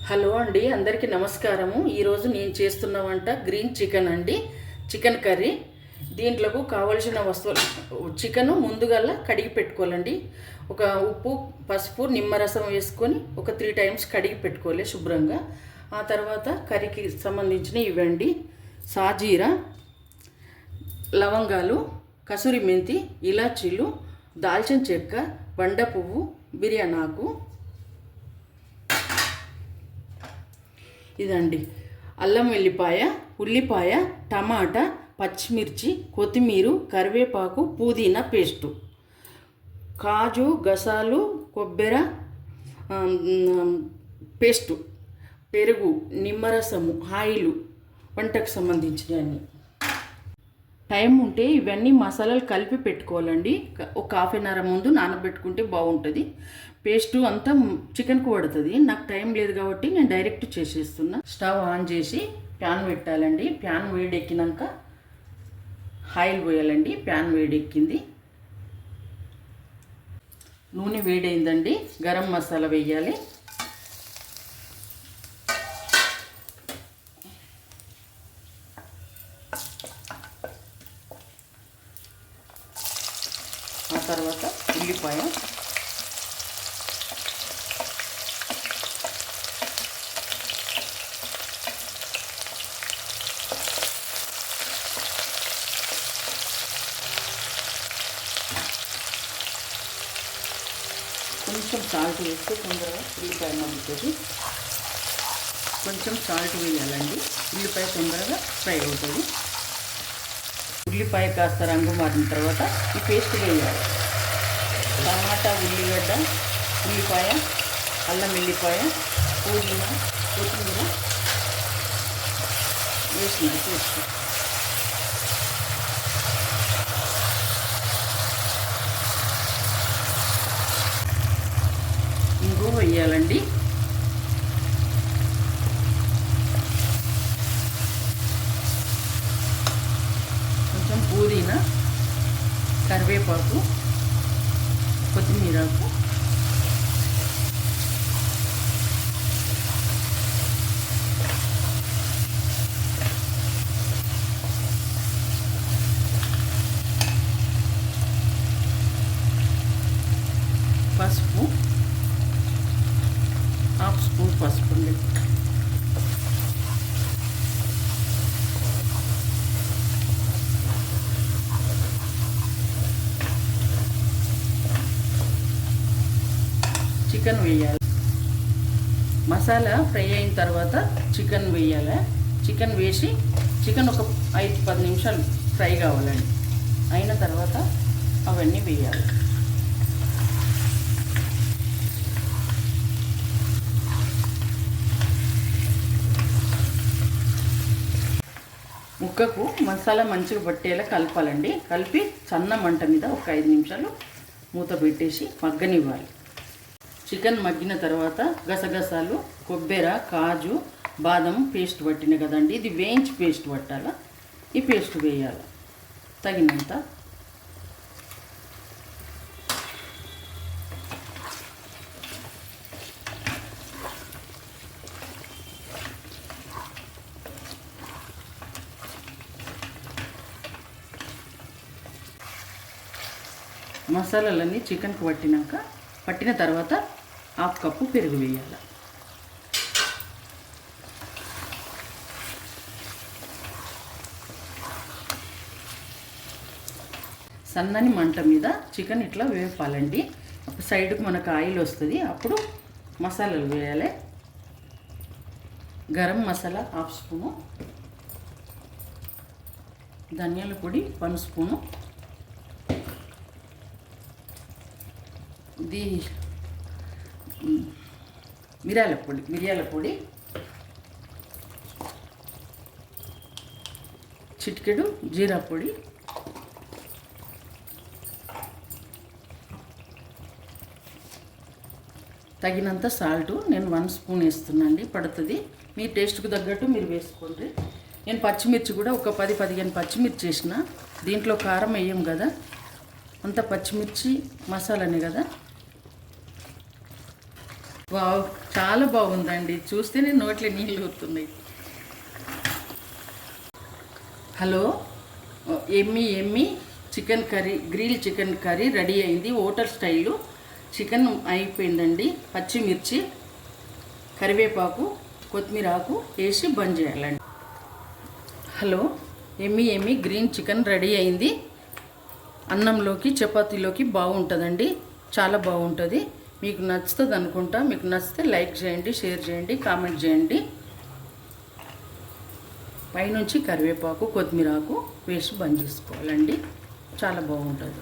Hello అండి, అందరికీ నమస్కారము. ఈరోజు నేను చేస్తున్న వంట గ్రీన్ చికెన్ అండి, చికెన్ కర్రీ. దీంట్లోకి కావలసిన వస్తువులు, చికెను ముందుగా కడిగి పెట్టుకోవాలండి. ఒక ఉప్పు, పసుపు, నిమ్మరసం వేసుకొని ఒక 3 టైమ్స్ కడిగి పెట్టుకోవాలి శుభ్రంగా. ఆ తర్వాత కర్రీకి సంబంధించిన ఇవండి: సాజీరా, లవంగాలు, కసూరి మెంతి, ఇలాచీలు, దాల్చిన చెక్క, బండ పువ్వు, బిర్యానీ ఆకు. ఇదండి అల్లం వెల్లిపాయ, ఉల్లిపాయ, టమాటా, పచ్చిమిర్చి, కొత్తిమీర, కరివేపాకు, పుదీనా పేస్టు, కాజు, గసాలు, కొబ్బరి పేస్టు, పెరుగు, నిమ్మరసము, ఆయిలు, వంటకు సంబంధించినవన్నీ. టైం ఉంటే ఇవన్నీ మసాలాలు కలిపి పెట్టుకోవాలండి. ఒక హాఫ్ అన్ అవర్ ముందు నానబెట్టుకుంటే బాగుంటుంది. పేస్టు అంతా చికెన్కు పడుతుంది. నాకు టైం లేదు కాబట్టి నేను డైరెక్ట్ చేసేస్తున్నా. స్టవ్ ఆన్ చేసి ప్యాన్ పెట్టాలండి. ప్యాన్ వేడెక్కినాక ఆయిల్ పోయాలండి. ప్యాన్ వేడెక్కింది, నూనె వేడైందండి. గరం మసాలా వేయాలి. ఆ తర్వాత ఉల్లిపాయ, కొంచెం సాల్ట్ వేస్తే తొందరగా ఉల్లిపాయ మగ్గుతుంది. కొంచెం సాల్ట్ వేయాలండి, ఉల్లిపాయ తొందరగా ఫ్రై అవుతుంది. ఉల్లిపాయ కాస్త రంగు మారిన తర్వాత ఈ పేస్ట్ వేయాలి. టమాటా, ఉల్లిగడ్డ, ఉల్లిపాయ, అల్లం వెల్లిపాయ, పుదీనా, కొత్తిమీర వేసిన పేస్ట్. ఇంగువ వేయాలండి. కొంచెం పుదీనా, కరివేపాకు, కొత్తిమీరకు, పసుపు, హాఫ్ స్పూన్ పసుపు అండి. చికెన్ వేయాలి. మసాలా ఫ్రై అయిన తర్వాత చికెన్ వేయాలి. చికెన్ వేసి చికెన్ ఒక 5-10 నిమిషాలు ఫ్రై కావాలండి. అయిన తర్వాత అవన్నీ వేయాలి. ముక్కకు మసాలా మంచిగా పట్టేలా కలపాలండి. కలిపి సన్న మంట మీద ఒక 5 నిమిషాలు మూత పెట్టేసి మగ్గనివ్వాలి. చికెన్ మగ్గిన తర్వాత గసగసాలు, కొబ్బరి, కాజు, బాదం పేస్ట్ పట్టిన కదండి, ఇది వేయించి పేస్ట్ పట్టాలా. ఈ పేస్ట్ వేయాలి తగినంత. మసాలాలన్నీ చికెన్కి పట్టిన తర్వాత 1/2 కప్పు పెరుగు వేయాలి. సన్నని మంట మీద చికెన్ ఇట్లా వేపాలండి. సైడ్కి మనకు ఆయిల్ వస్తుంది, అప్పుడు మసాలాలు వేయాలి. గరం మసాలా 1/2 స్పూను, ధనియాల పొడి 1 స్పూను, ఇది మిరియాల పొడి చిటికెడు, జీరా పొడి, తగినంత సాల్ట్. నేను 1 స్పూన్ వేస్తున్నాండి, పడుతుంది. మీ టేస్ట్కు తగ్గట్టు మీరు వేసుకోండి. నేను పచ్చిమిర్చి కూడా ఒక 10-15 పచ్చిమిర్చి వేసిన. దీంట్లో కారం వేయం కదా, అంత పచ్చిమిర్చి మసాలానే కదా. వావ్, చాలా బాగుందండి. చూస్తేనే నోట్లో నీళ్ళు ఊరుతున్నాయి. హలో, ఎమ్మి chicken curry, grill chicken curry ready అయింది. హోటల్ స్టైలు చికెన్ అయిపోయిందండి. పచ్చిమిర్చి, కరివేపాకు, కొత్తిమీర ఆకు వేసి బంద్ చేయాలండి. హలో, ఎమ్మి గ్రీన్ చికెన్ రెడీ అయింది. అన్నంలోకి చపాతీలోకి బాగుంటుందండి. చాలా బాగుంటుంది. మీకు నచ్చుతుంది అనుకుంటా. మీకు నచ్చితే లైక్ చేయండి, షేర్ చేయండి, కామెంట్ చేయండి. పైనుంచి కరివేపాకు, కొత్తిమీర ఆకు వేసి బంద్ చేసుకోవాలండి. చాలా బాగుంటుంది.